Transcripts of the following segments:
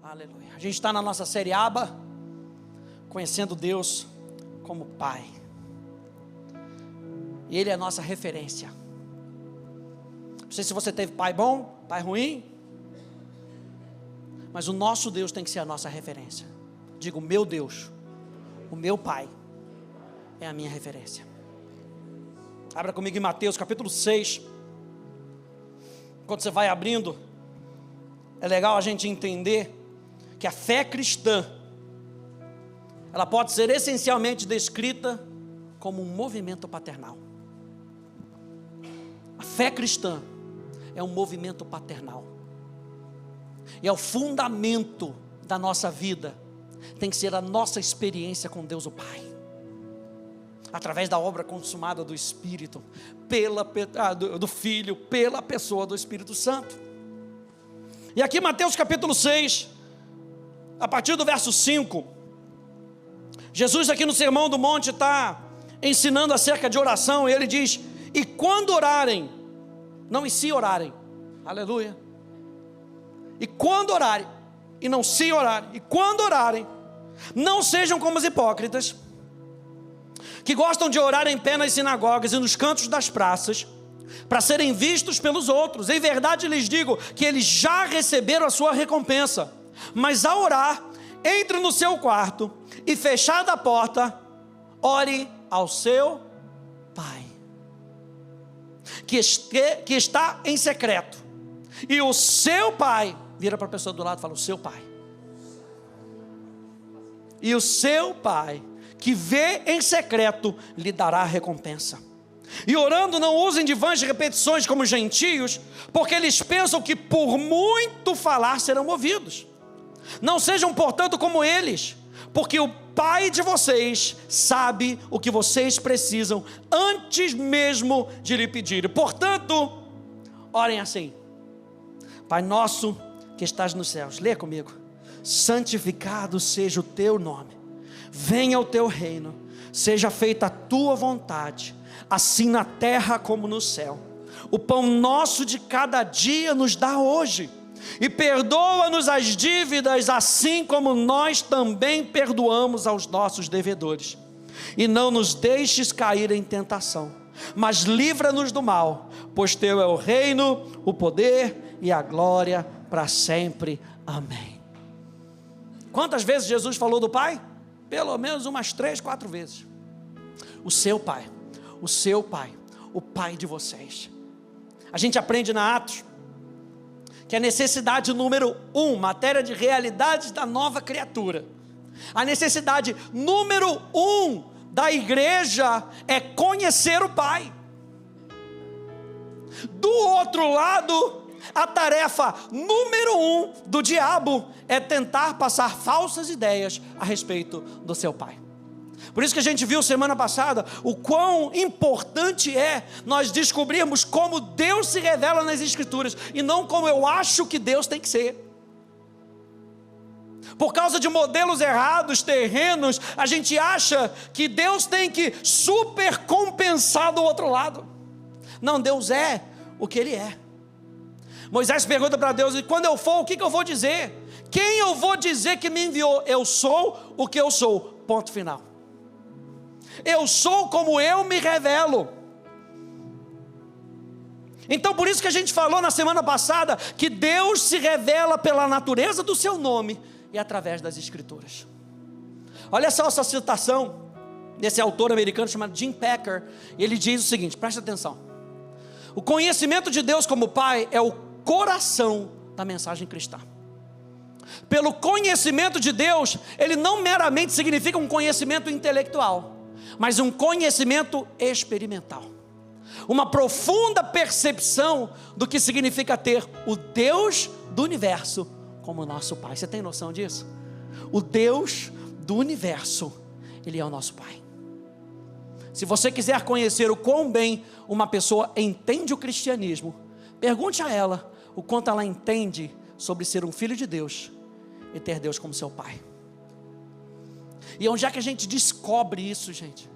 Aleluia. A gente está na nossa série Aba, conhecendo Deus como Pai. Ele é a nossa referência. Não sei se você teve pai bom, pai ruim, mas o nosso Deus tem que ser a nossa referência. Digo, o meu Deus, o meu Pai é a minha referência. Abra comigo em Mateus capítulo 6. Quando você vai abrindo, é legal a gente entender que a fé cristã, ela pode ser essencialmente descrita como um movimento paternal. A fé cristã é um movimento paternal. E é o fundamento da nossa vida. Tem que ser a nossa experiência com Deus o Pai. Através da obra consumada do Espírito, do Filho, pela pessoa do Espírito Santo. E aqui Mateus capítulo 6, a partir do verso 5, Jesus aqui no Sermão do Monte está ensinando acerca de oração, e ele diz, e quando orarem, não e se orarem, aleluia, e quando orarem, e não se orarem, e quando orarem, não sejam como os hipócritas, que gostam de orar em pé nas sinagogas e nos cantos das praças, para serem vistos pelos outros. Em verdade lhes digo que eles já receberam a sua recompensa. Mas ao orar, entre no seu quarto e fechada a porta, ore ao seu Pai, que está em secreto. E o seu Pai, vira para a pessoa do lado e fala, o seu Pai. E o seu Pai, que vê em secreto, lhe dará a recompensa. E orando, não usem de vãs repetições como gentios, porque eles pensam que por muito falar serão ouvidos. Não sejam, portanto, como eles, porque o Pai de vocês sabe o que vocês precisam antes mesmo de lhe pedirem. Portanto, orem assim: Pai nosso que estás nos céus, lê comigo, santificado seja o teu nome, venha o teu reino, seja feita a tua vontade, assim na terra como no céu. O pão nosso de cada dia nos dá hoje, e perdoa-nos as dívidas, assim como nós também perdoamos aos nossos devedores. E não nos deixes cair em tentação, mas livra-nos do mal, pois teu é o reino, o poder e a glória para sempre. Amém. Quantas vezes Jesus falou do Pai? Pelo menos umas 3, 4 vezes. O seu Pai, o seu Pai, o Pai de vocês. A gente aprende na Atos que a necessidade número 1, matéria de realidades da nova criatura, a necessidade número 1 da igreja é conhecer o Pai. Do outro lado, a tarefa número 1 do diabo é tentar passar falsas ideias a respeito do seu Pai. Por isso que a gente viu semana passada o quão importante é nós descobrirmos como Deus se revela nas Escrituras e não como eu acho que Deus tem que ser. Por causa de modelos errados, terrenos, a gente acha que Deus tem que supercompensar do outro lado. Não, Deus é o que Ele é. Moisés pergunta para Deus, e quando eu for, o que eu vou dizer? Quem eu vou dizer que me enviou? Eu sou o que eu sou, ponto final. Eu sou como eu me revelo. Então por isso que a gente falou na semana passada, que Deus se revela pela natureza do seu nome e através das Escrituras. Olha só essa citação desse autor americano chamado Jim Packer. Ele diz o seguinte, presta atenção: o conhecimento de Deus como Pai é o coração da mensagem cristã. Pelo conhecimento de Deus, ele não meramente significa um conhecimento intelectual, mas um conhecimento experimental, uma profunda percepção do que significa ter o Deus do universo como nosso Pai. Você tem noção disso? O Deus do universo, Ele é o nosso Pai. Se você quiser conhecer o quão bem uma pessoa entende o cristianismo, pergunte a ela o quanto ela entende sobre ser um filho de Deus e ter Deus como seu Pai. E onde é que a gente descobre isso, gente?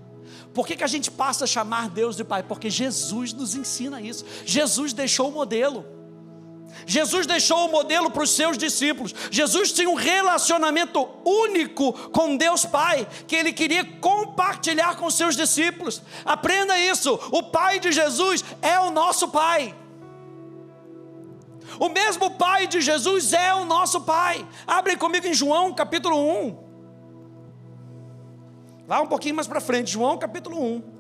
Por que a gente passa a chamar Deus de Pai? Porque Jesus nos ensina isso. Jesus deixou o modelo. Jesus deixou o modelo para os seus discípulos. Jesus tinha um relacionamento único com Deus Pai, que Ele queria compartilhar com os seus discípulos. Aprenda isso, o Pai de Jesus é o nosso Pai. O mesmo Pai de Jesus é o nosso Pai. Abre comigo em João capítulo 1. Vá um pouquinho mais para frente, João capítulo 1.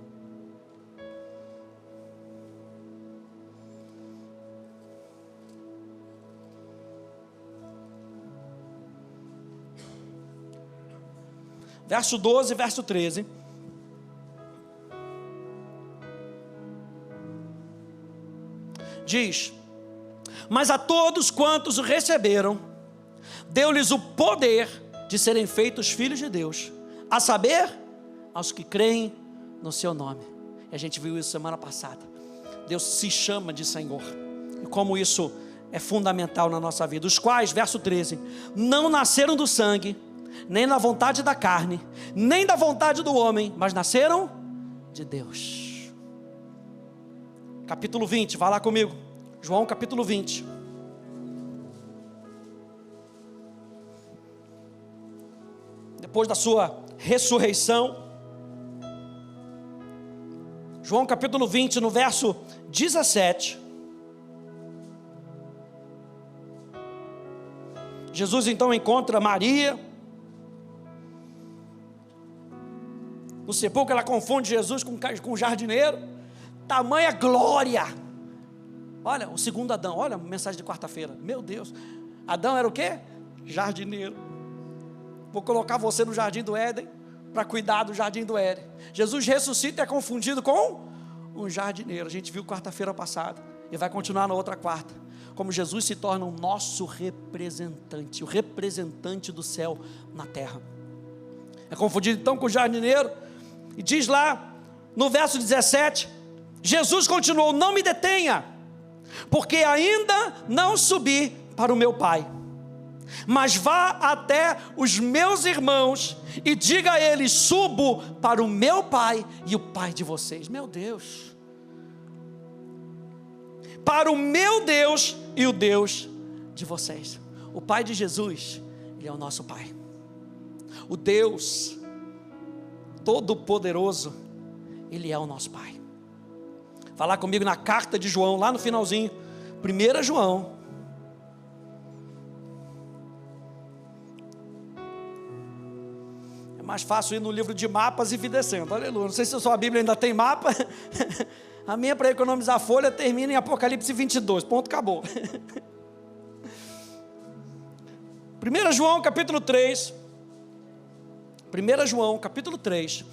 Verso 12, verso 13. Diz: mas a todos quantos o receberam, deu-lhes o poder de serem feitos filhos de Deus, a saber, aos que creem no seu nome. E a gente viu isso semana passada. Deus se chama de Senhor, e como isso é fundamental na nossa vida. Os quais, verso 13, não nasceram do sangue, nem da vontade da carne, nem da vontade do homem, mas nasceram de Deus. Capítulo 20, vai lá comigo. João capítulo 20. Depois da sua ressurreição, João capítulo 20, no verso 17. Jesus então encontra Maria no sepulcro. Ela confunde Jesus com um jardineiro. Tamanha glória. Olha, o segundo Adão. Olha a mensagem de quarta-feira. Meu Deus. Adão era o quê? Jardineiro. Vou colocar você no jardim do Éden para cuidar do jardim do Éden. Jesus ressuscita e é confundido com um jardineiro. A gente viu quarta-feira passada e vai continuar na outra quarta. Como Jesus se torna o nosso representante, o representante do céu na terra. É confundido então com o jardineiro. E diz lá no verso 17, Jesus continuou: não me detenha, porque ainda não subi para o meu Pai, mas vá até os meus irmãos e diga a eles: subo para o meu Pai e o Pai de vocês. Meu Deus, para o meu Deus e o Deus de vocês. O Pai de Jesus, Ele é o nosso Pai. O Deus Todo-Poderoso, Ele é o nosso Pai. Falar comigo na carta de João, lá no finalzinho, 1 João. É mais fácil ir no livro de mapas e vir descendo, aleluia. Não sei se a sua Bíblia ainda tem mapa. A minha, para economizar folha, termina em Apocalipse 22, ponto, acabou. 1 João capítulo 3. 1 João capítulo 3,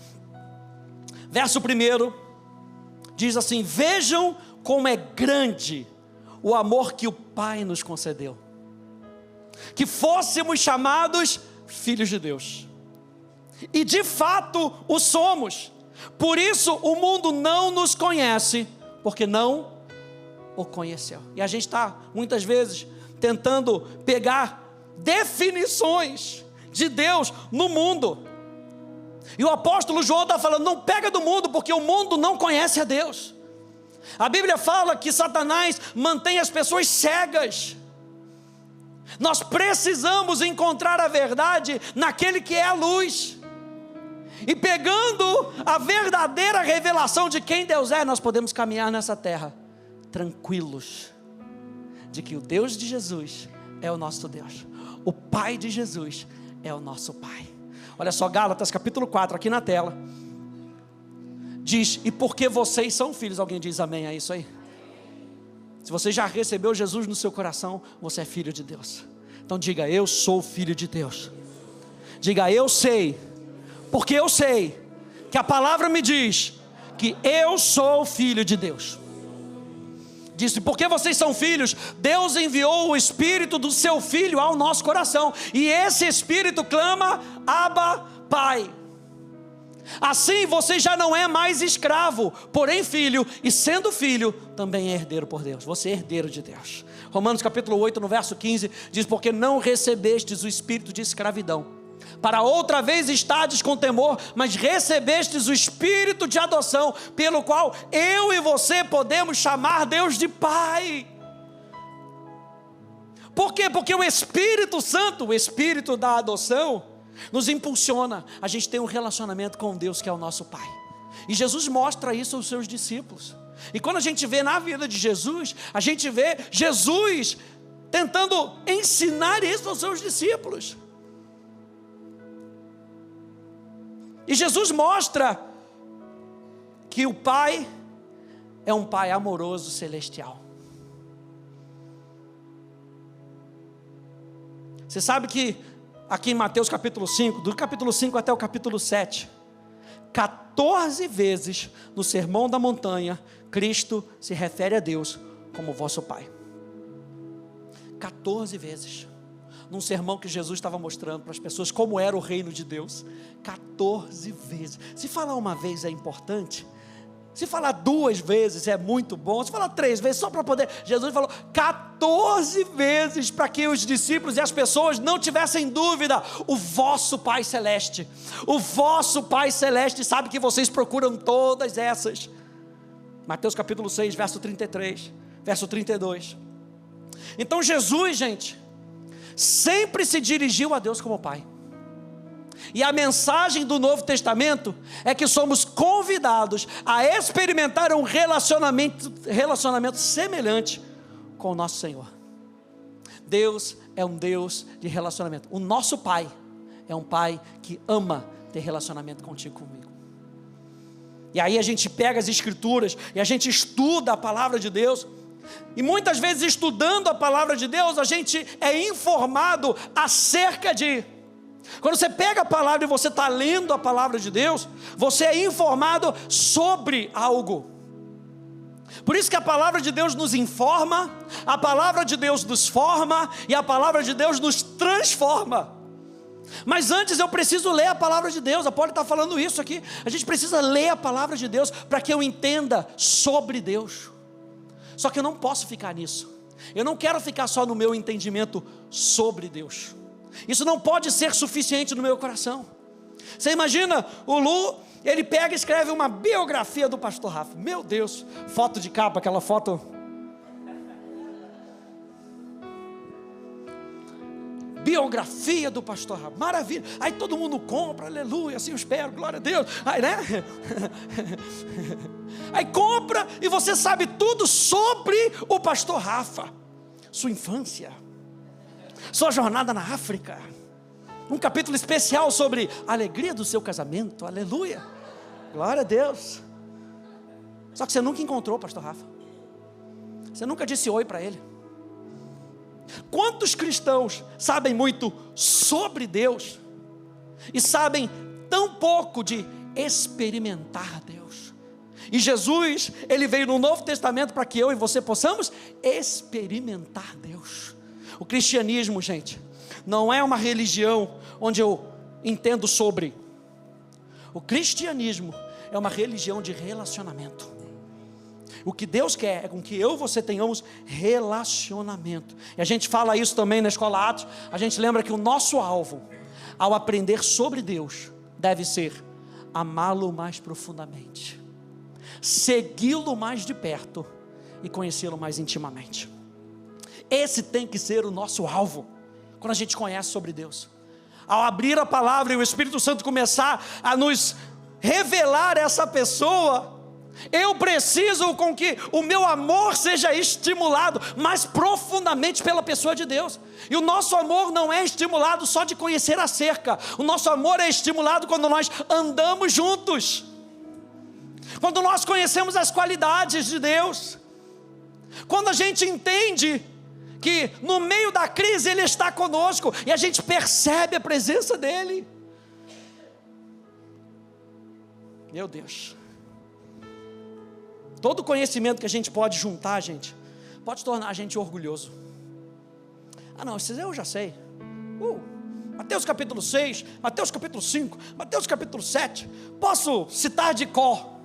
verso 1, diz assim: vejam como é grande o amor que o Pai nos concedeu, que fôssemos chamados filhos de Deus, e de fato o somos. Por isso o mundo não nos conhece, porque não o conheceu. E a gente está muitas vezes tentando pegar definições de Deus no mundo. E o apóstolo João está falando: não pega do mundo, porque o mundo não conhece a Deus. A Bíblia fala que Satanás mantém as pessoas cegas. Nós precisamos encontrar a verdade naquele que é a luz. E pegando a verdadeira revelação de quem Deus é, nós podemos caminhar nessa terra tranquilos de que o Deus de Jesus é o nosso Deus. O Pai de Jesus é o nosso Pai. Olha só, Gálatas capítulo 4, aqui na tela. Diz: e porque vocês são filhos. Alguém diz amém a isso aí? Se você já recebeu Jesus no seu coração, você é filho de Deus. Então diga: eu sou filho de Deus. Diga: eu sei, porque eu sei que a palavra me diz que eu sou filho de Deus. Disse: porque vocês são filhos, Deus enviou o Espírito do seu Filho ao nosso coração, e esse Espírito clama: Abba, Pai. Assim você já não é mais escravo, porém filho, e sendo filho, também é herdeiro por Deus. Você é herdeiro de Deus. Romanos capítulo 8, no verso 15, diz: porque não recebestes o espírito de escravidão, para outra vez estardes com temor, mas recebestes o Espírito de adoção, pelo qual eu e você podemos chamar Deus de Pai. Por quê? Porque o Espírito Santo, o Espírito da adoção, nos impulsiona a gente ter um relacionamento com Deus que é o nosso Pai. E Jesus mostra isso aos seus discípulos. E quando a gente vê na vida de Jesus, a gente vê Jesus tentando ensinar isso aos seus discípulos. E Jesus mostra que o Pai é um Pai amoroso celestial. Você sabe que aqui em Mateus capítulo 5, do capítulo 5 até o capítulo 7, 14 vezes no Sermão da Montanha, Cristo se refere a Deus como vosso Pai. 14 vezes. Num sermão que Jesus estava mostrando para as pessoas como era o reino de Deus. 14 vezes. Se falar uma vez é importante, se falar 2 vezes é muito bom, se falar 3 vezes só para poder, Jesus falou 14 vezes para que os discípulos e as pessoas não tivessem dúvida: o vosso Pai Celeste, o vosso Pai Celeste sabe que vocês procuram todas essas. Mateus capítulo 6, verso 33, verso 32. Então Jesus, gente, sempre se dirigiu a Deus como Pai. E a mensagem do Novo Testamento é que somos convidados a experimentar um relacionamento semelhante com o nosso Senhor. Deus é um Deus de relacionamento. O nosso Pai é um Pai que ama ter relacionamento contigo, comigo. E aí a gente pega as Escrituras e a gente estuda a palavra de Deus. E muitas vezes, estudando a palavra de Deus, a gente é informado acerca de... Quando você pega a palavra e você está lendo a palavra de Deus, você é informado sobre algo. Por isso que a palavra de Deus nos informa, a palavra de Deus nos forma e a palavra de Deus nos transforma. Mas antes eu preciso ler a palavra de Deus. A Paula está falando isso aqui. A gente precisa ler a palavra de Deus para que eu entenda sobre Deus. Só que eu não posso ficar nisso. Eu não quero ficar só no meu entendimento sobre Deus. Isso não pode ser suficiente no meu coração. Você imagina, o Lu, ele pega e escreve uma biografia do pastor Rafa. Meu Deus, foto de capa, aquela foto. Biografia do pastor Rafa, maravilha. Aí todo mundo compra, aleluia, assim eu espero, glória a Deus. Aí, né? Aí compra e você sabe tudo sobre o pastor Rafa. Sua infância, sua jornada na África, um capítulo especial sobre a alegria do seu casamento, aleluia, glória a Deus. Só que você nunca encontrou o pastor Rafa. Você nunca disse oi para ele. Quantos cristãos sabem muito sobre Deus e sabem tão pouco de experimentar Deus? E Jesus, ele veio no Novo Testamento para que eu e você possamos experimentar Deus. O cristianismo, gente, não é uma religião onde eu entendo sobre. O cristianismo é uma religião de relacionamento. O que Deus quer é com que eu e você tenhamos relacionamento. E a gente fala isso também na Escola Atos. A gente lembra que o nosso alvo, ao aprender sobre Deus, deve ser amá-lo mais profundamente, segui-lo mais de perto e conhecê-lo mais intimamente. Esse tem que ser o nosso alvo, quando a gente conhece sobre Deus. Ao abrir a palavra e o Espírito Santo começar a nos revelar essa pessoa, eu preciso com que o meu amor seja estimulado mais profundamente pela pessoa de Deus. E o nosso amor não é estimulado só de conhecer acerca. O nosso amor é estimulado quando nós andamos juntos, quando nós conhecemos as qualidades de Deus, quando a gente entende que no meio da crise Ele está conosco e a gente percebe a presença dEle. Meu Deus, todo conhecimento que a gente pode juntar, gente, pode tornar a gente orgulhoso. Ah não, esses eu já sei. Mateus capítulo 6, Mateus capítulo 5, Mateus capítulo 7, posso citar de cor.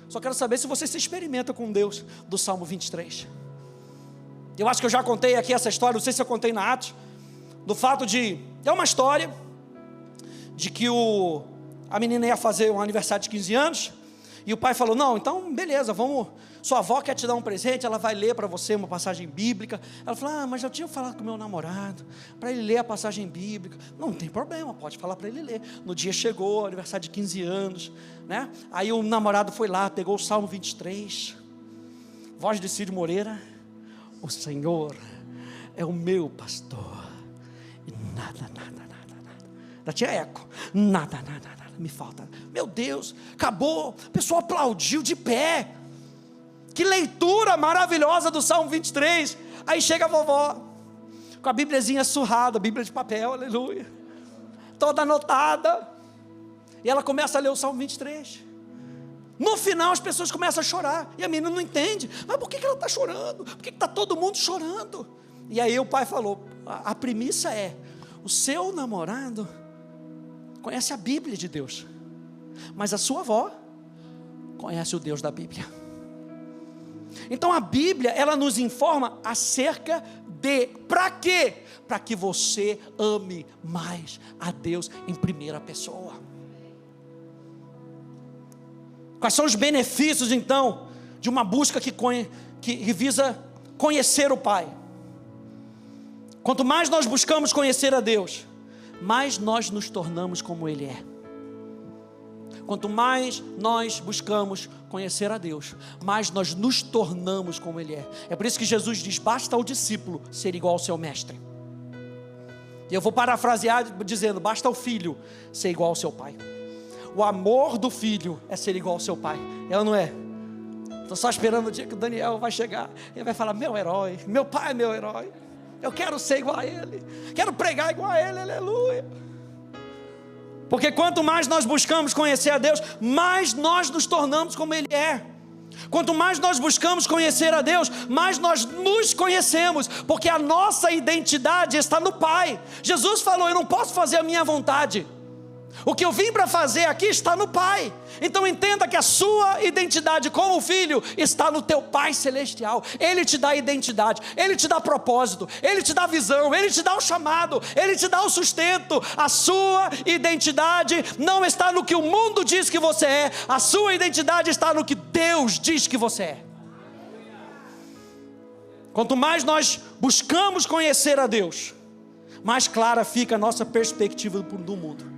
Só quero saber se você se experimenta com Deus do Salmo 23. Eu acho que eu já contei aqui essa história, não sei se eu contei na Atos, do fato de, é uma história de que a menina ia fazer um aniversário de 15 anos, E o pai falou, não, então beleza, vamos, sua avó quer te dar um presente, ela vai ler para você uma passagem bíblica. Ela falou, mas eu tinha falado com o meu namorado, para ele ler a passagem bíblica. Não tem problema, pode falar para ele ler. No dia chegou, aniversário de 15 anos, né? Aí o namorado foi lá, pegou o Salmo 23, voz de Cid Moreira, o Senhor é o meu pastor, e nada, da tia Eco, nada me falta. Meu Deus, acabou, o pessoal aplaudiu de pé. Que leitura maravilhosa do Salmo 23. Aí chega a vovó com a bíbliazinha surrada, bíblia de papel, aleluia, toda anotada, e ela começa a ler o Salmo 23. No final as pessoas começam a chorar, e a menina não entende, mas por que ela está chorando? Por que está todo mundo chorando? E aí o pai falou, a premissa é, o seu namorado conhece a Bíblia de Deus, mas a sua avó conhece o Deus da Bíblia. Então a Bíblia, ela nos informa acerca de, para quê? Para que você ame mais a Deus em primeira pessoa. Quais são os benefícios então de uma busca que visa conhecer o Pai? Quanto mais nós buscamos conhecer a Deus, mais nós nos tornamos como Ele é. Quanto mais nós buscamos conhecer a Deus, mais nós nos tornamos como Ele é. É por isso que Jesus diz, basta ao discípulo ser igual ao seu mestre. E eu vou parafrasear dizendo, basta ao filho ser igual ao seu pai. O amor do filho é ser igual ao seu pai, é ou não é? Estou só esperando o dia que o Daniel vai chegar, ele vai falar, meu herói, meu pai é meu herói. Eu quero ser igual a ele, quero pregar igual a ele, aleluia. Porque quanto mais nós buscamos conhecer a Deus, mais nós nos tornamos como Ele é. Quanto mais nós buscamos conhecer a Deus, mais nós nos conhecemos, porque a nossa identidade está no Pai. Jesus falou, eu não posso fazer a minha vontade, o que eu vim para fazer aqui está no Pai. Então entenda que a sua identidade como filho está no teu Pai Celestial. Ele te dá identidade, Ele te dá propósito, Ele te dá visão, Ele te dá o chamado, Ele te dá o sustento. A sua identidade não está no que o mundo diz que você é, a sua identidade está no que Deus diz que você é. Quanto mais nós buscamos conhecer a Deus, mais clara fica a nossa perspectiva do mundo.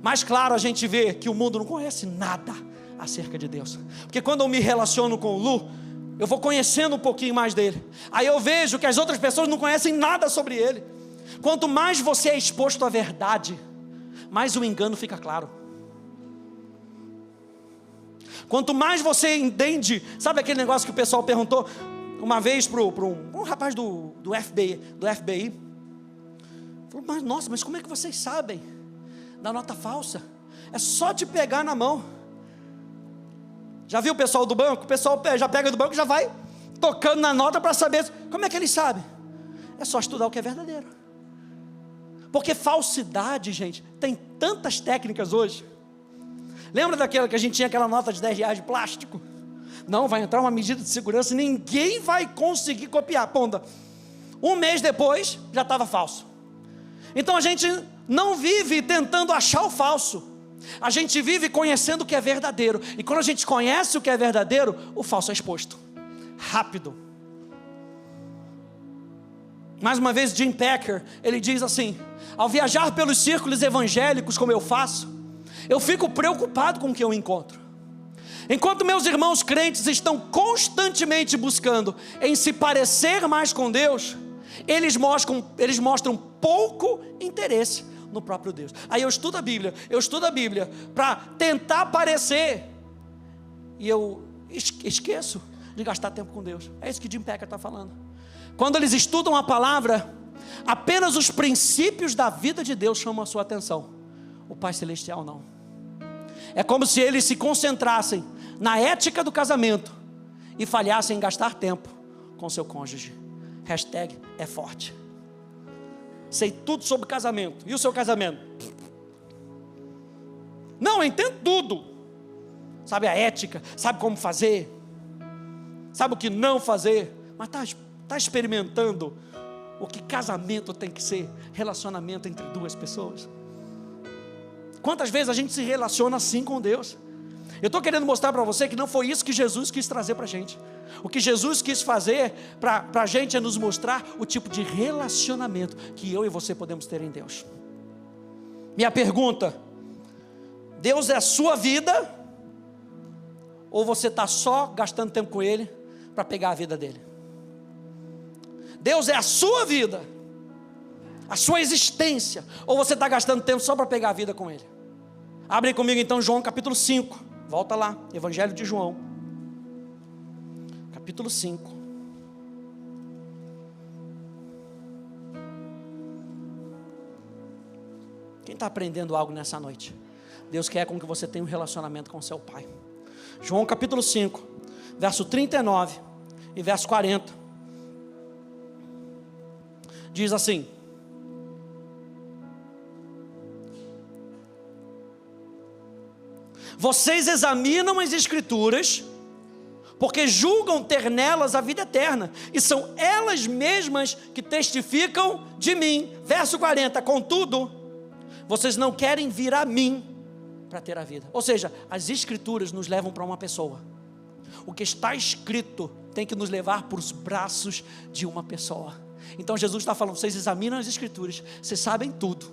Mais claro a gente vê que o mundo não conhece nada acerca de Deus. Porque quando eu me relaciono com o Lu, eu vou conhecendo um pouquinho mais dele. Aí eu vejo que as outras pessoas não conhecem nada sobre ele. Quanto mais você é exposto à verdade, mais o engano fica claro. Quanto mais você entende, sabe aquele negócio que o pessoal perguntou uma vez para um rapaz do FBI, falou, mas nossa, mas como é que vocês sabem da nota falsa? É só te pegar na mão. Já viu o pessoal do banco? O pessoal já pega do banco e já vai tocando na nota para saber. Como é que eles sabem? É só estudar o que é verdadeiro. Porque falsidade, gente, tem tantas técnicas hoje. Lembra daquela que a gente tinha aquela nota de 10 reais de plástico? Não, vai entrar uma medida de segurança, ninguém vai conseguir copiar. Ponda. Um mês depois, já estava falso. Então a gente não vive tentando achar o falso, a gente vive conhecendo o que é verdadeiro. E quando a gente conhece o que é verdadeiro, o falso é exposto rápido. Mais uma vez Jim Packer, ele diz assim, ao viajar pelos círculos evangélicos como eu faço, eu fico preocupado com o que eu encontro. Enquanto meus irmãos crentes estão constantemente buscando em se parecer mais com Deus, eles mostram pouco interesse no próprio Deus. Aí eu estudo a Bíblia para tentar parecer, e eu esqueço de gastar tempo com Deus. É isso que Jim Packer está falando. Quando eles estudam a palavra, apenas os princípios da vida de Deus chamam a sua atenção, o Pai Celestial não. É como se eles se concentrassem na ética do casamento e falhassem em gastar tempo com seu cônjuge. Hashtag é forte. Sei tudo sobre casamento. E o seu casamento? Não, eu entendo tudo. Sabe a ética, sabe como fazer, sabe o que não fazer, mas está experimentando o que casamento tem que ser, relacionamento entre duas pessoas. Quantas vezes a gente se relaciona assim com Deus? Eu estou querendo mostrar para você que não foi isso que Jesus quis trazer para a gente. O que Jesus quis fazer para a gente é nos mostrar o tipo de relacionamento que eu e você podemos ter em Deus. Minha pergunta: Deus é a sua vida? Ou você está só gastando tempo com Ele para pegar a vida dele? Deus é a sua vida, a sua existência, ou você está gastando tempo só para pegar a vida com Ele? Abre comigo então João capítulo 5, volta lá, Evangelho de João, capítulo 5. Quem está aprendendo algo nessa noite? Deus quer com que você tenha um relacionamento com seu Pai. João capítulo 5, verso 39 e verso 40, diz assim: vocês examinam as Escrituras, porque julgam ter nelas a vida eterna, e são elas mesmas que testificam de mim. Verso 40, contudo, vocês não querem vir a mim para ter a vida. Ou seja, as Escrituras nos levam para uma pessoa. O que está escrito tem que nos levar para os braços de uma pessoa. Então Jesus está falando: vocês examinam as Escrituras, vocês sabem tudo,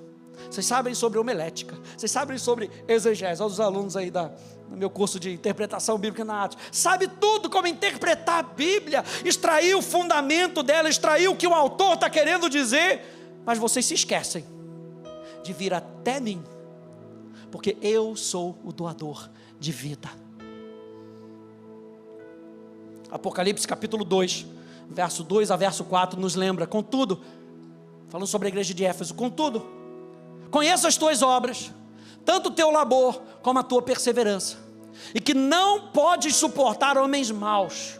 vocês sabem sobre homilética, vocês sabem sobre exegese. Olha os alunos aí do meu curso de interpretação bíblica na Atos, sabe tudo como interpretar a Bíblia, extrair o fundamento dela, extrair o que o autor está querendo dizer, mas vocês se esquecem de vir até mim, porque eu sou o doador de vida. Apocalipse capítulo 2, verso 2 a verso 4 nos lembra: contudo, falando sobre a igreja de Éfeso, contudo, conheço as tuas obras, tanto o teu labor como a tua perseverança, e que não podes suportar homens maus,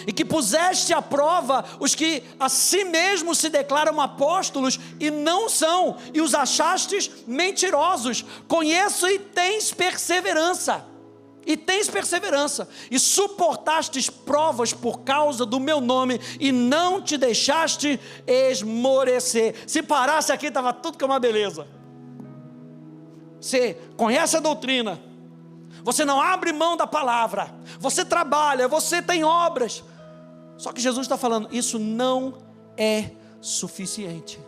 e que puseste à prova os que a si mesmos se declaram apóstolos e não são, e os achastes mentirosos. Conheço e tens perseverança, e suportastes provas por causa do meu nome, e não te deixaste esmorecer. Se parasse aqui estava tudo que é uma beleza. Você conhece a doutrina, você não abre mão da palavra, você trabalha, você tem obras. Só que Jesus está falando: isso não é suficiente.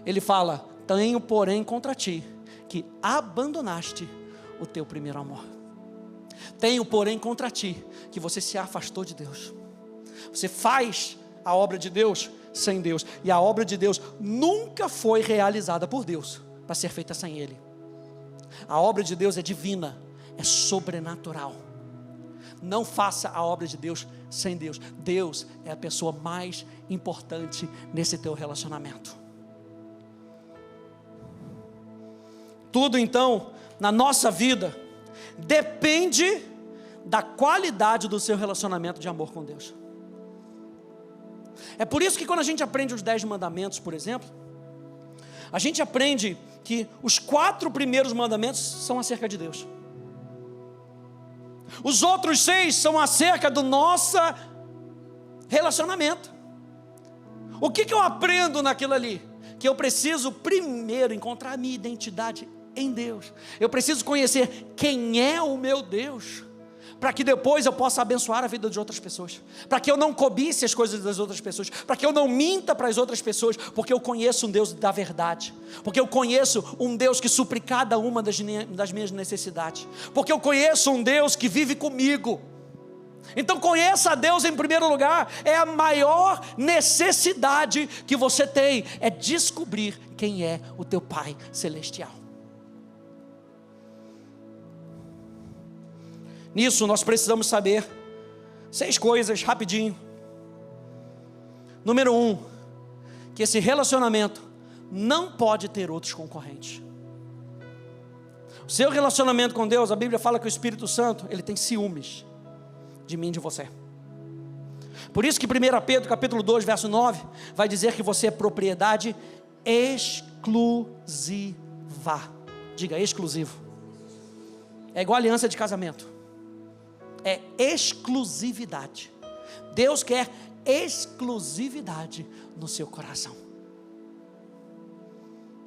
Ele fala: tenho porém contra ti que abandonaste o teu primeiro amor. Tenho porém contra ti que você se afastou de Deus. Você faz a obra de Deus sem Deus, e a obra de Deus nunca foi realizada por Deus para ser feita sem Ele. A obra de Deus é divina, é sobrenatural. Não faça a obra de Deus sem Deus. Deus é a pessoa mais importante nesse teu relacionamento. Tudo então na nossa vida depende da qualidade do seu relacionamento de amor com Deus. É por isso que quando a gente aprende os 10 mandamentos, por exemplo, a gente aprende que os 4 primeiros mandamentos são acerca de Deus. Os outros 6 são acerca do nosso relacionamento. O que eu aprendo naquilo ali? Que eu preciso primeiro encontrar a minha identidade em Deus. Eu preciso conhecer quem é o meu Deus, para que depois eu possa abençoar a vida de outras pessoas, para que eu não cobice as coisas das outras pessoas, para que eu não minta para as outras pessoas, porque eu conheço um Deus da verdade, porque eu conheço um Deus que supre cada uma das minhas necessidades, porque eu conheço um Deus que vive comigo. Então conheça a Deus em primeiro lugar. É a maior necessidade que você tem, é descobrir quem é o teu Pai Celestial. Nisso nós precisamos saber 6 coisas, rapidinho. Número 1, que esse relacionamento não pode ter outros concorrentes. O seu relacionamento com Deus, a Bíblia fala que o Espírito Santo, ele tem ciúmes de mim e de você. Por isso que 1 Pedro capítulo 2, verso 9, vai dizer que você é propriedade exclusiva. Diga, exclusivo. É igual aliança de casamento. É exclusividade. Deus quer exclusividade no seu coração.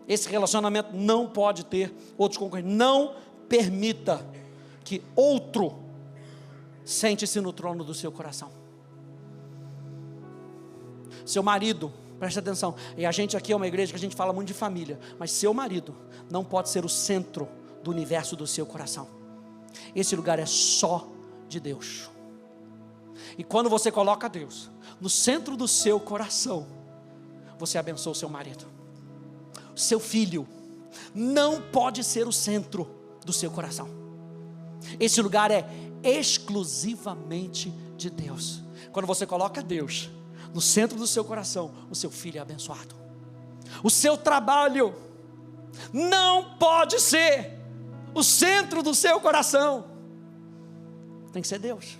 Esse relacionamento não pode ter outros concorrentes. Não permita que outro sente-se no trono do seu coração. Seu marido, preste atenção, e a gente aqui é uma igreja que a gente fala muito de família, mas seu marido não pode ser o centro do universo do seu coração. Esse lugar é só de Deus. E quando você coloca Deus no centro do seu coração, você abençoa o seu marido. O seu filho não pode ser o centro do seu coração. Esse lugar é exclusivamente de Deus. Quando você coloca Deus no centro do seu coração, o seu filho é abençoado. O seu trabalho não pode ser o centro do seu coração. Tem que ser Deus.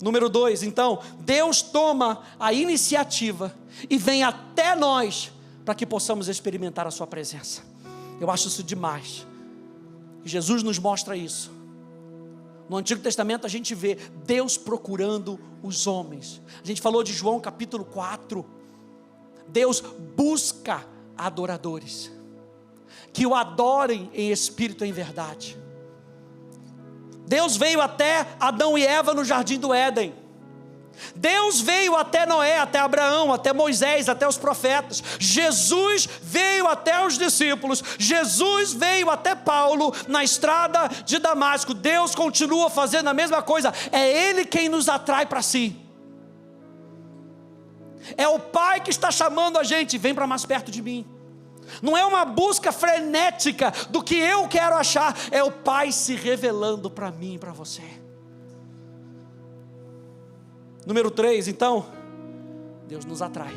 Número 2, então, Deus toma a iniciativa e vem até nós para que possamos experimentar a sua presença. Eu acho isso demais. Jesus nos mostra isso. No Antigo Testamento a gente vê Deus procurando os homens. A gente falou de João capítulo 4. Deus busca adoradores que o adorem em espírito e em verdade. Deus veio até Adão e Eva no jardim do Éden. Deus veio até Noé, até Abraão, até Moisés, até os profetas. Jesus veio até os discípulos. Jesus veio até Paulo na estrada de Damasco. Deus continua fazendo a mesma coisa. É Ele quem nos atrai para si. É o Pai que está chamando a gente. Vem para mais perto de mim. Não é uma busca frenética do que eu quero achar. É o Pai se revelando para mim e para você. Número 3, então, Deus nos atrai.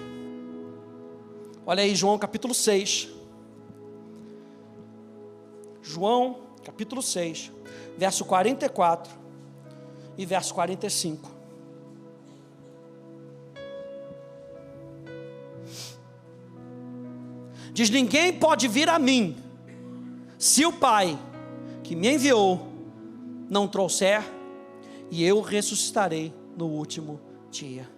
Olha aí João capítulo 6. João capítulo 6, verso 44 e verso 45. Diz: ninguém pode vir a mim, se o Pai que me enviou não trouxer, e eu ressuscitarei no último dia.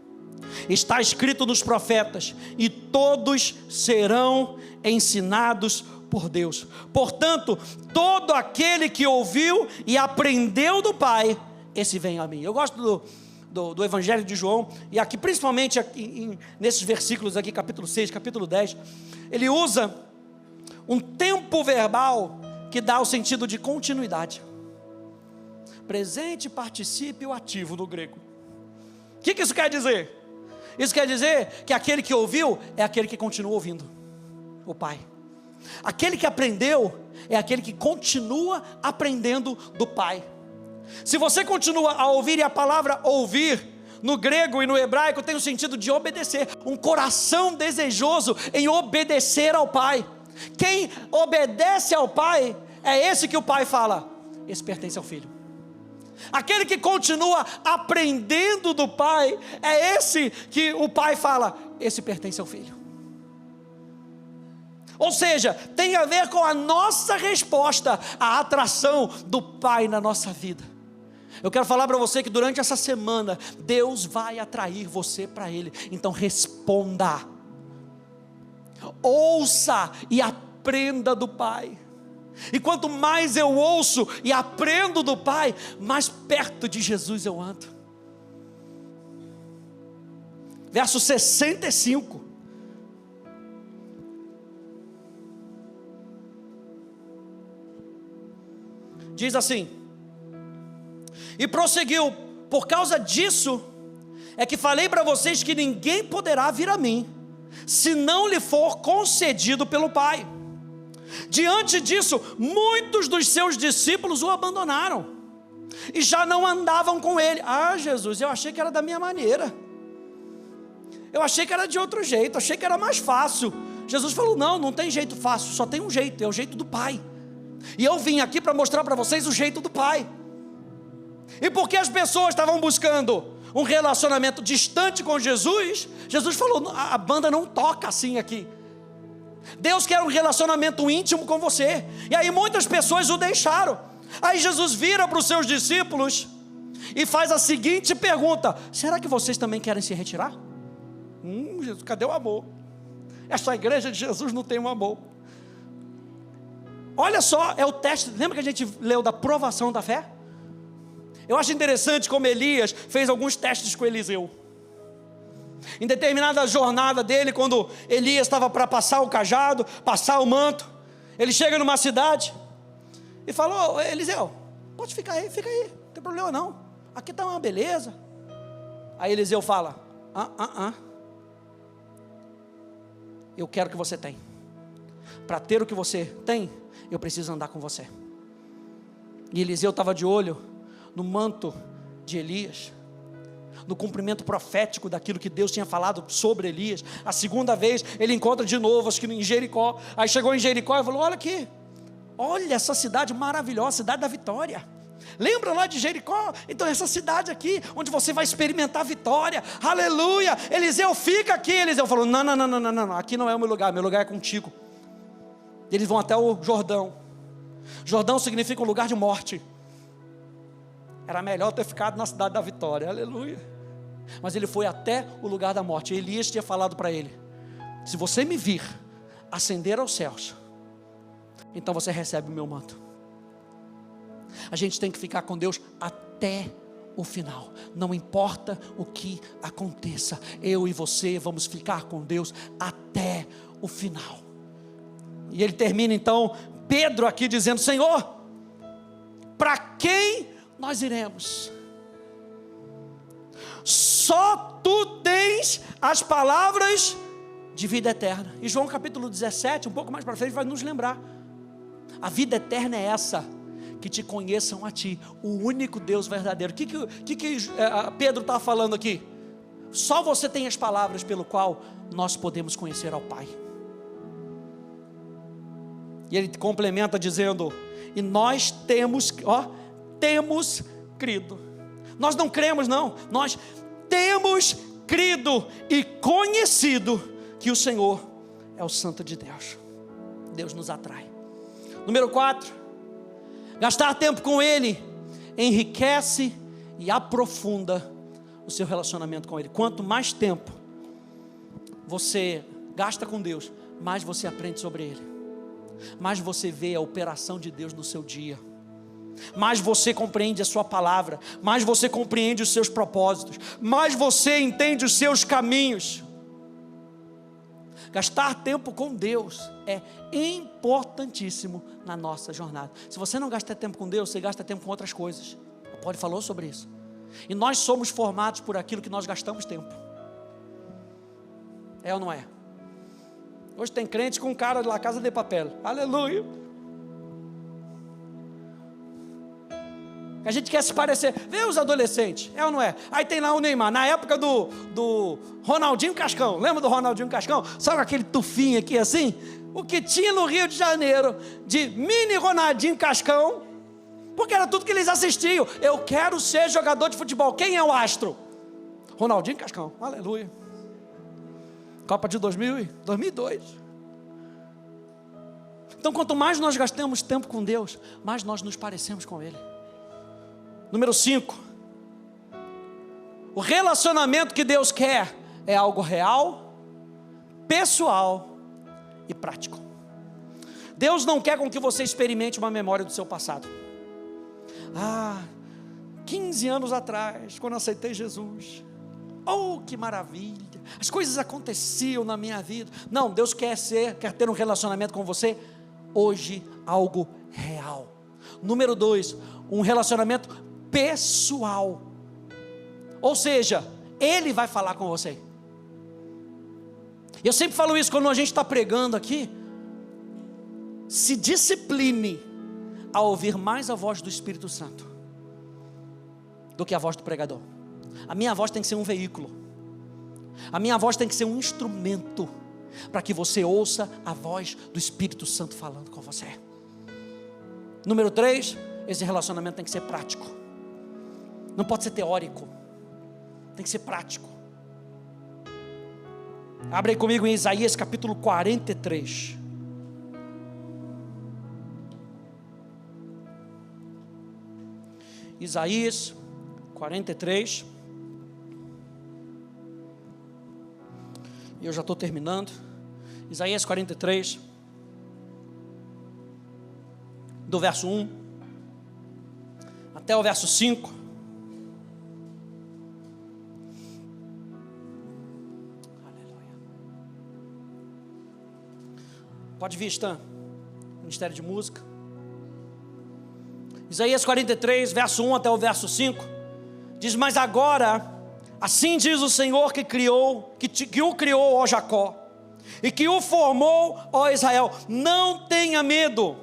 Está escrito nos profetas, e todos serão ensinados por Deus. Portanto, todo aquele que ouviu e aprendeu do Pai, esse vem a mim. Eu gosto do Evangelho de João, e aqui principalmente nesses versículos aqui, capítulo 6, capítulo 10, ele usa um tempo verbal que dá o sentido de continuidade. Presente, particípio ativo no grego. O que isso quer dizer? Isso quer dizer que aquele que ouviu é aquele que continua ouvindo o Pai. Aquele que aprendeu é aquele que continua aprendendo do Pai. Se você continua a ouvir, e a palavra ouvir no grego e no hebraico tem o sentido de obedecer, um coração desejoso em obedecer ao Pai. Quem obedece ao Pai é esse que o Pai fala: esse pertence ao Filho. Aquele que continua aprendendo do Pai é esse que o Pai fala: esse pertence ao Filho. Ou seja, tem a ver com a nossa resposta à atração do Pai na nossa vida. Eu quero falar para você que durante essa semana Deus vai atrair você para Ele. Então responda, ouça e aprenda do Pai. E quanto mais eu ouço e aprendo do Pai, mais perto de Jesus eu ando. Verso 65. Diz assim: e prosseguiu: por causa disso é que falei para vocês que ninguém poderá vir a mim, se não lhe for concedido pelo Pai. Diante disso, muitos dos seus discípulos o abandonaram e já não andavam com ele. Ah, Jesus, eu achei que era da minha maneira, eu achei que era de outro jeito, achei que era mais fácil. Jesus falou: não tem jeito fácil, só tem um jeito, é o jeito do Pai. E eu vim aqui para mostrar para vocês o jeito do Pai. E porque as pessoas estavam buscando um relacionamento distante com Jesus, Jesus falou: a banda não toca assim aqui. Deus quer um relacionamento íntimo com você. E aí muitas pessoas o deixaram. Aí Jesus vira para os seus discípulos e faz a seguinte pergunta: será que vocês também querem se retirar? Jesus, cadê o amor? Essa igreja de Jesus não tem um amor. Olha só, é o teste. Lembra que a gente leu da provação da fé? Eu acho interessante como Elias fez alguns testes com Eliseu. Em determinada jornada dele, quando Elias estava para passar o cajado, passar o manto, ele chega numa cidade e falou: Eliseu, pode ficar aí, fica aí, não tem problema não, aqui está uma beleza. Aí Eliseu fala: eu quero o que você tem. Para ter o que você tem, eu preciso andar com você. E Eliseu estava de olho no manto de Elias, no cumprimento profético daquilo que Deus tinha falado sobre Elias. A segunda vez ele encontra de novo, acho que em Jericó. Aí chegou em Jericó e falou: olha aqui, olha essa cidade maravilhosa, cidade da vitória. Lembra lá de Jericó? Então essa cidade aqui, onde você vai experimentar a vitória, aleluia. Eliseu, fica aqui. Eliseu falou: não, aqui não é o meu lugar é contigo. Eles vão até o Jordão. Jordão significa um lugar de morte. Era melhor ter ficado na cidade da vitória, aleluia. Mas ele foi até o lugar da morte. Elias tinha falado para ele: se você me vir ascender aos céus, então você recebe o meu manto. A gente tem que ficar com Deus até o final, não importa o que aconteça, eu e você vamos ficar com Deus até o final. E ele termina então, Pedro aqui dizendo: Senhor, para quem nós iremos? Só tu tens as palavras de vida eterna. E João capítulo 17, um pouco mais para frente, vai nos lembrar: a vida eterna é essa, que te conheçam a ti, o único Deus verdadeiro. O que Pedro está falando aqui? Só você tem as palavras pelo qual nós podemos conhecer ao Pai. E ele complementa dizendo: e nós temos crido. Nós não cremos não, nós temos crido e conhecido que o Senhor é o Santo de Deus. Deus nos atrai. Número 4, gastar tempo com Ele enriquece e aprofunda o seu relacionamento com Ele. Quanto mais tempo você gasta com Deus, mais você aprende sobre Ele, mais você vê a operação de Deus no seu dia, mais você compreende a sua palavra, mais você compreende os seus propósitos, mais você entende os seus caminhos. Gastar tempo com Deus é importantíssimo na nossa jornada. Se você não gasta tempo com Deus, você gasta tempo com outras coisas. O Paulo falou sobre isso. E nós somos formados por aquilo que nós gastamos tempo. É ou não é? Hoje tem crente com cara de La Casa de Papel. Aleluia. A gente quer se parecer. Vê os adolescentes, é ou não é? Aí tem lá o Neymar, na época do Ronaldinho Cascão. Lembra do Ronaldinho Cascão? Só com aquele tufinho aqui assim? O que tinha no Rio de Janeiro de mini Ronaldinho Cascão, porque era tudo que eles assistiam. Eu quero ser jogador de futebol. Quem é o astro? Ronaldinho Cascão, aleluia. Copa de 2002. Então quanto mais nós gastamos tempo com Deus, mais nós nos parecemos com Ele. Número 5, o relacionamento que Deus quer é algo real, pessoal e prático. Deus não quer com que você experimente uma memória do seu passado. 15 anos atrás, quando eu aceitei Jesus, oh que maravilha, as coisas aconteciam na minha vida. Não, Deus quer ter um relacionamento com você hoje, algo real. Número 2, um relacionamento pessoal, ou seja, Ele vai falar com você. Eu sempre falo isso quando a gente está pregando aqui. Se discipline a ouvir mais a voz do Espírito Santo do que a voz do pregador. A minha voz tem que ser um veículo, a minha voz tem que ser um instrumento para que você ouça a voz do Espírito Santo falando com você. Número 3, esse relacionamento tem que ser prático. Não pode ser teórico, tem que ser prático. Abre aí comigo em Isaías capítulo 43. Isaías 43. E eu já estou terminando. Isaías 43, do verso 1 até o verso 5. Pode vir, Stan. Ministério de Música. Isaías 43, verso 1 até o verso 5. Diz: mas agora, assim diz o Senhor que o criou, ó Jacó, e que o formou, ó Israel: não tenha medo,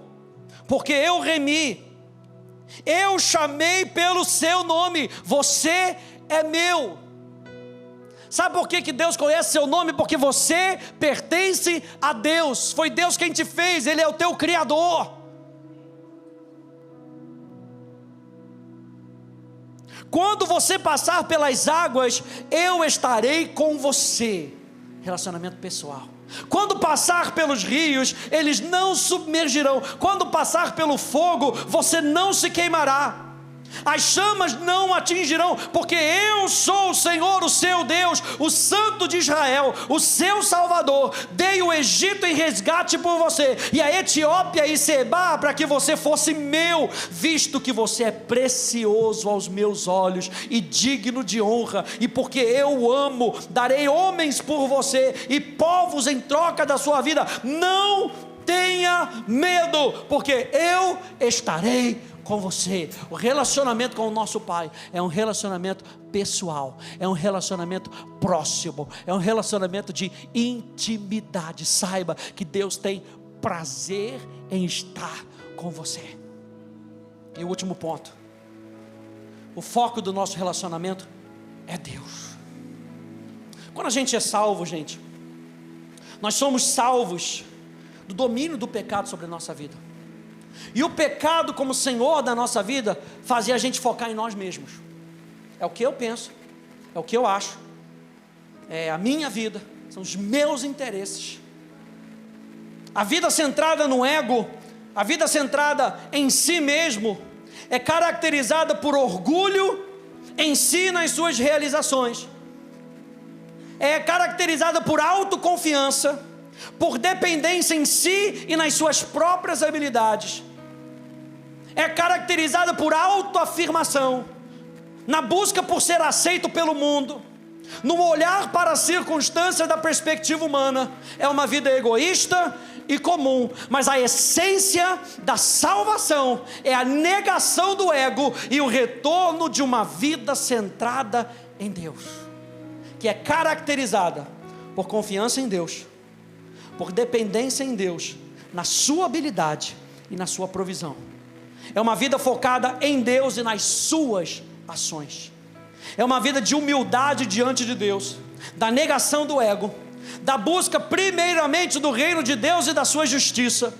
porque eu remi, eu chamei pelo seu nome, você é meu. Sabe por que Deus conhece seu nome? Porque você pertence a Deus. Foi Deus quem te fez, Ele é o teu Criador. Quando você passar pelas águas, eu estarei com você. Relacionamento pessoal. Quando passar pelos rios, eles não submergirão. Quando passar pelo fogo, você não se queimará. As chamas não atingirão, porque eu sou o Senhor, o seu Deus, o Santo de Israel, o seu Salvador. Dei o Egito em resgate por você, e a Etiópia e Seba, para que você fosse meu, visto que você é precioso aos meus olhos e digno de honra. E porque eu o amo, darei homens por você e povos em troca da sua vida. Não tenha medo, porque eu estarei com você. O relacionamento com o nosso Pai é um relacionamento pessoal, é um relacionamento próximo, é um relacionamento de intimidade. Saiba que Deus tem prazer em estar com você. E o último ponto: o foco do nosso relacionamento é Deus. Quando a gente é salvo, gente, nós somos salvos do domínio do pecado sobre a nossa vida. E o pecado, como Senhor da nossa vida, fazia a gente focar em nós mesmos. É o que eu penso, é o que eu acho, é a minha vida, são os meus interesses. A vida centrada no ego, a vida centrada em si mesmo, é caracterizada por orgulho em si e nas suas realizações. É caracterizada por autoconfiança, por dependência em si e nas suas próprias habilidades. É caracterizada por autoafirmação, na busca por ser aceito pelo mundo, no olhar para as circunstâncias da perspectiva humana. É uma vida egoísta e comum, mas a essência da salvação é a negação do ego e o retorno de uma vida centrada em Deus, que é caracterizada por confiança em Deus, por dependência em Deus, na sua habilidade e na sua provisão. É uma vida focada em Deus e nas suas ações. É uma vida de humildade diante de Deus, da negação do ego, da busca primeiramente do reino de Deus e da sua justiça,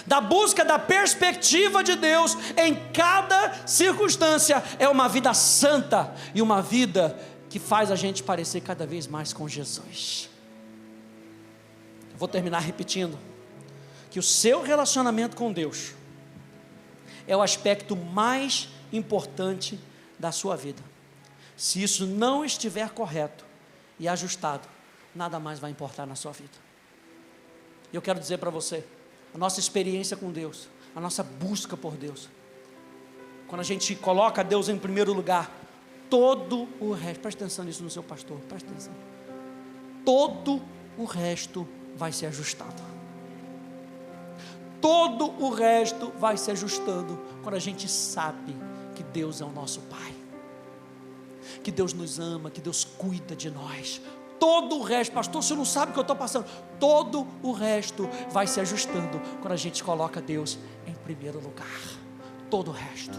da busca da perspectiva de Deus em cada circunstância. É uma vida santa e uma vida que faz a gente parecer cada vez mais com Jesus. Vou terminar repetindo que o seu relacionamento com Deus é o aspecto mais importante da sua vida. Se isso não estiver correto e ajustado, nada mais vai importar na sua vida. E eu quero dizer para você, a nossa experiência com Deus, a nossa busca por Deus, quando a gente coloca Deus em primeiro lugar, todo o resto, preste atenção nisso no seu pastor, preste atenção, todo o resto vai ser ajustado. Todo o resto vai se ajustando quando a gente sabe que Deus é o nosso Pai, que Deus nos ama, que Deus cuida de nós. Todo o resto, pastor, você não sabe o que eu estou passando. Todo o resto vai se ajustando quando a gente coloca Deus em primeiro lugar. Todo o resto.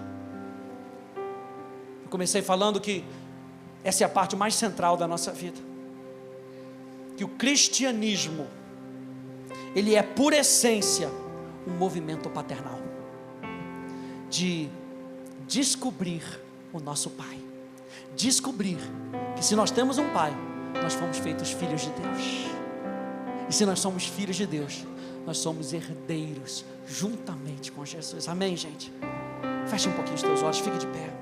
Eu comecei falando que essa é a parte mais central da nossa vida, que o cristianismo, ele é por essência um movimento paternal, de descobrir o nosso Pai, descobrir que se nós temos um Pai, nós fomos feitos filhos de Deus, e se nós somos filhos de Deus, nós somos herdeiros juntamente com Jesus. Amém, gente? Feche um pouquinho os teus olhos, fique de pé.